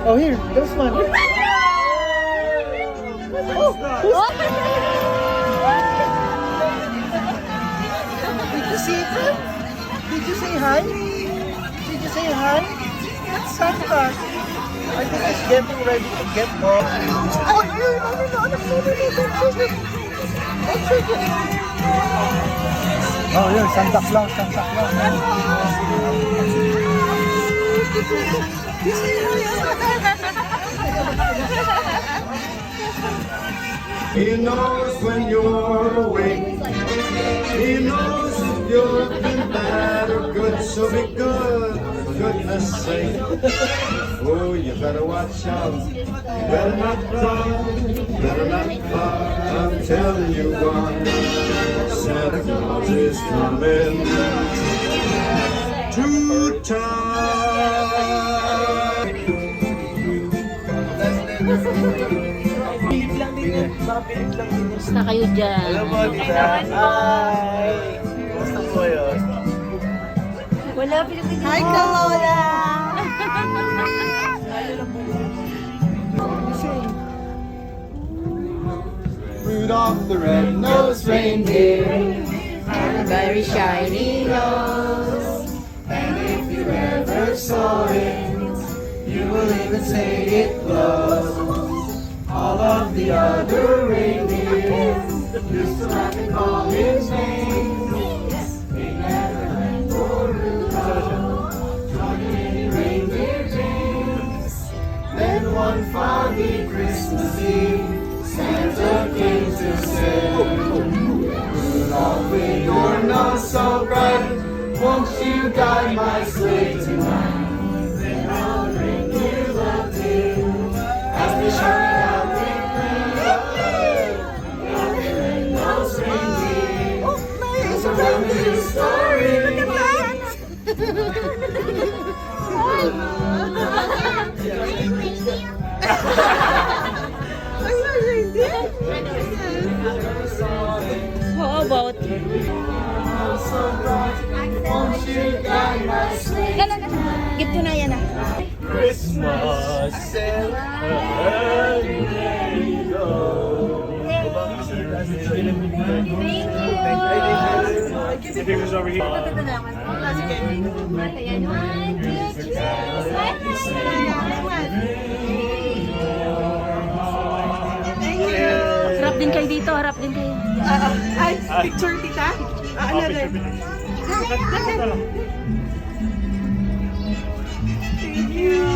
Oh, here, there's one. Did you see it? Did you say hi? Did you say hi? That's Santa. I think it's getting ready to get off. Oh, no, don't shake it. Don't shake it. Oh, yun, Santa Claus, Santa Claus. He knows when you're awake. He knows if you've been bad or good, so be good, for goodness sake. Oh, you better watch out. Better not run, better not fly. I'm telling you what, Santa Claus is coming to town. Basta kayo dyan. Alam mo, Lisa. Hi! Basta po yun. Wala, pinapinigil. Hi, Lola! Rudolph the red-nosed reindeer had a very shiny nose. And if you ever saw it, you will even say it glows. All of the other reindeers used to laugh and call his name. They never went for Rudolph, joining any reindeer games. Then one foggy Christmas Eve, Santa came to say, Rudolph, with your nose so bright, won't you guide my sleigh tonight? Then all the reindeer loved him as they shouted out with glee. Rudolph the red-nosed reindeer goes around with his story. How about? Give ko na yan ah. Christmas. Thank you. Over here. Harap din kayo dito, harap din kayo. Ay, picture tita? Ano rin? Thank you.